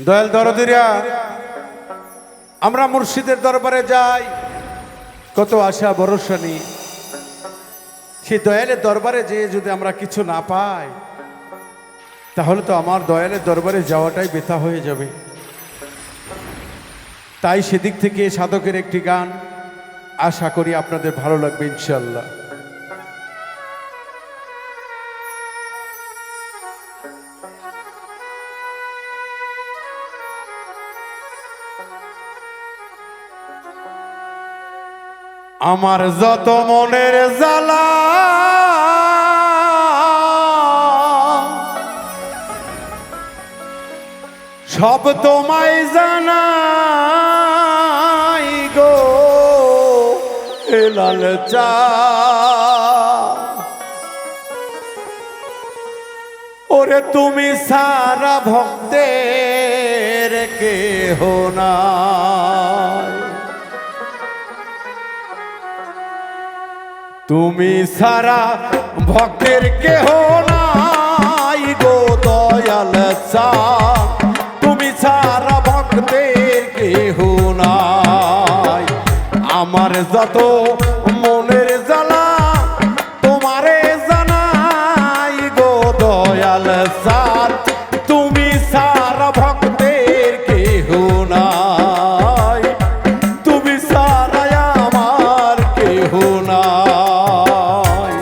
দয়াল দরদিরা, আমরা মুর্শিদের দরবারে যাই কত আশা ভরসা নিয়ে। সেই দয়ালের দরবারে যেয়ে যদি আমরা কিছু না পাই, তাহলে তো আমার দয়ালের দরবারে যাওয়াটাই বৃথা হয়ে যাবে। তাই সেদিক থেকে সাধকের একটি গান আশা করি আপনাদের ভালো লাগবে ইনশাল্লাহ। আমার যত মনের জ্বালা সব তোমায় জানাই গো এ লাল চা। ওরে তুমি সারা ভক্তের কেহ নাই, তুমি সারা ভক্তের কেহ নাই গো দয়াল চা। তুমি সারা ভক্তের কেহ নাই। আমার যত মনের জ্বালা তোমারে জানাই গো দয়াল চা। তুমি সারা ভক্তের কেহ নাই, তুমি সারা আমার কেহ নাই।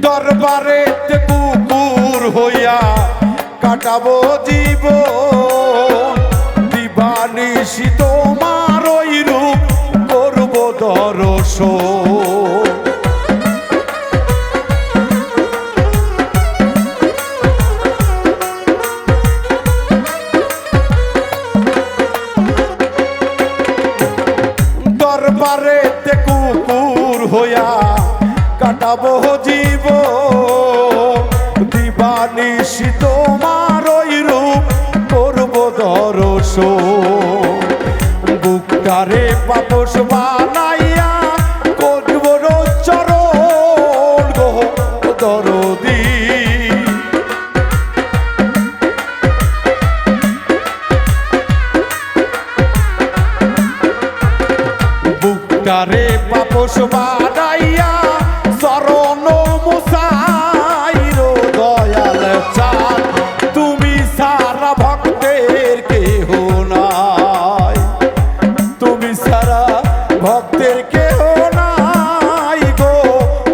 দরবারেতে কুকুর হইয়া কাটাবো জীবন, দিবানিশি তোমার ওই রূপ করবো দর্শন। দরবারেতে কুকুর হইয়া কাটাবো জীবন, দিবানিশি তোমার ওই রূপ করবো দর্শন। বুকটারে পাপস বানাইয়া করবো চরণ গো দরদি। বুকটারে পাপস বানাইয়া চরণ মুসাইরো দয়াল চাঁদ। তুমি সারা ভক্তের কেহ নাই, তুমি সারা ভক্তের কেহ নাই গো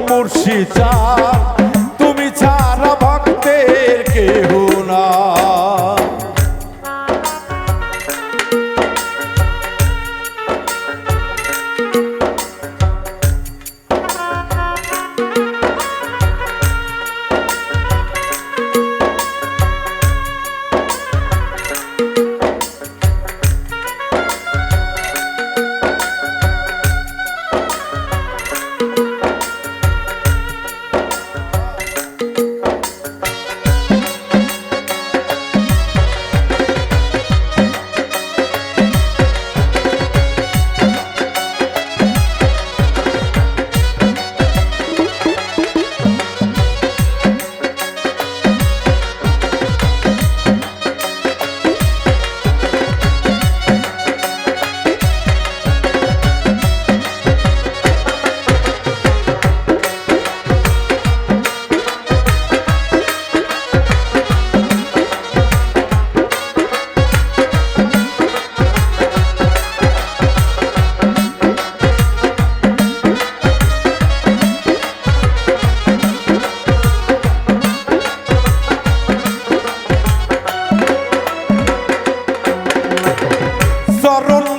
মুর্শিদ চাঁদ। তুমি সারা ভক্তের কেহ নাই।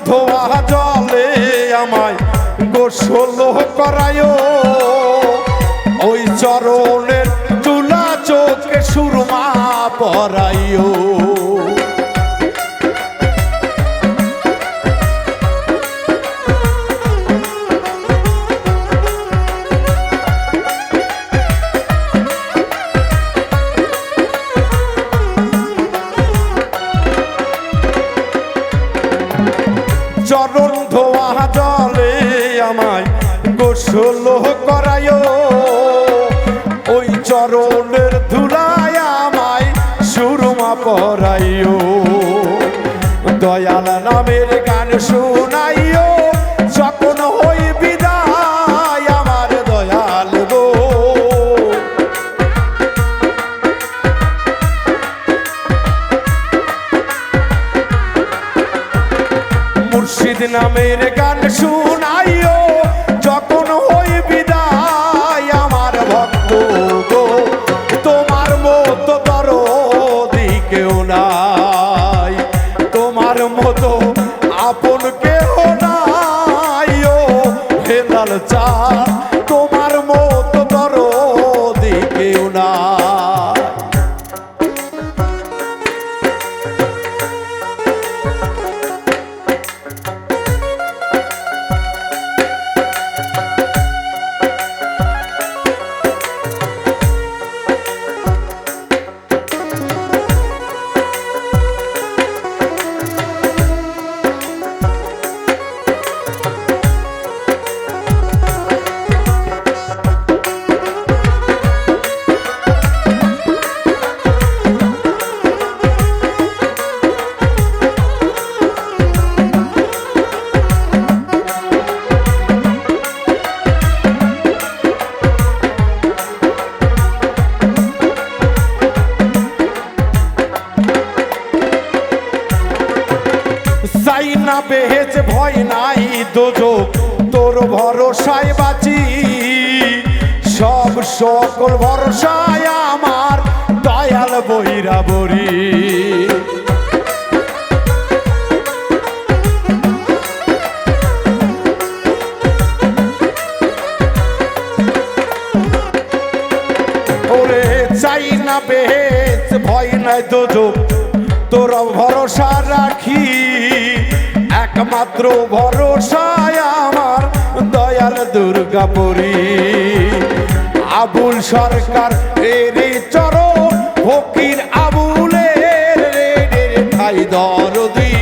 ধোয়া জলে আমায় গোসল করায়, ওই চরণের তুলা চোখে সুরমা পরাইও। চরণ ধোয়া জলে আমায় গোসল করায়, ওই চরণের ধুলায় আমায় সুরমা পরাইও। দয়াল নামের গান শুনাইও যখন হই বিদায় আমার দয়াল গো। মুর্শিদ নামের গান শুনাইও যখন হই বিদায় আমার ভক্ত গো। তোমার মতো দরদি কেউ নাই, তোমার মতো আপন কেউ নাই ও হেলাল চাঁদ, তোমার মতো দরদি কেউ নাই। চাই না বেহেজ ভয় নাই দোজখ, তোর ভরসায় বাঁচি। সব সকল ভরসায় আমার দয়াল বৈরাবরী। ওরে চাই না বেহেজ ভয় নাই দোজখ, তোর ভরসা রাখি। একমাত্র ভরসায় আমার দয়াল দুর্গাপুরী। আবুল সরকার এর চরণ ফকির আবুলের ঠাই দরদি।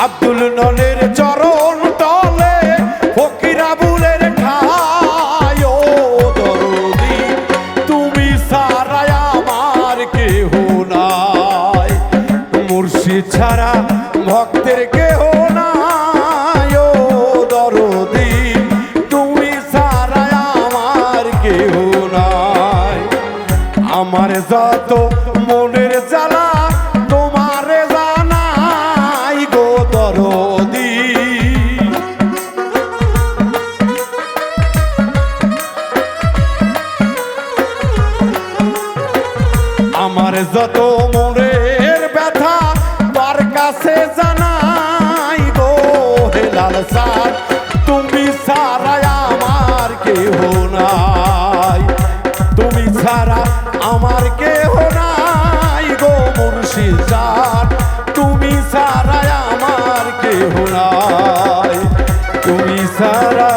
আব্দুল ননের চরণ তলে ফকির আবুলের ঠাই ও দরদি। তুমি সারায় আমার কেহ নাই, মুর্শিদ ছাড়া ভক্তের কেহ নাই ও দরদি। তুমি সারায় আমার কেহ নাই। আমার যত মনের জ্বালা তোমারে জানাই গো দরদি। আমার যত মনের ব্যথা তোর কাছে জানাই গো হেলাল চাঁদ। তুমি ছাড়া আমার কেহ নাই, তুমি ছাড়া আমার কেহ নাই গো মুর্শিদ চাঁদ। তুমি ছাড়া আমার কেহ নাই, তুমি ছাড়া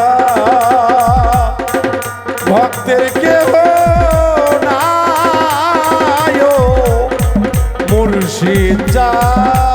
ভক্তের কেহ নাই ও মুর্শিদ চাঁদ।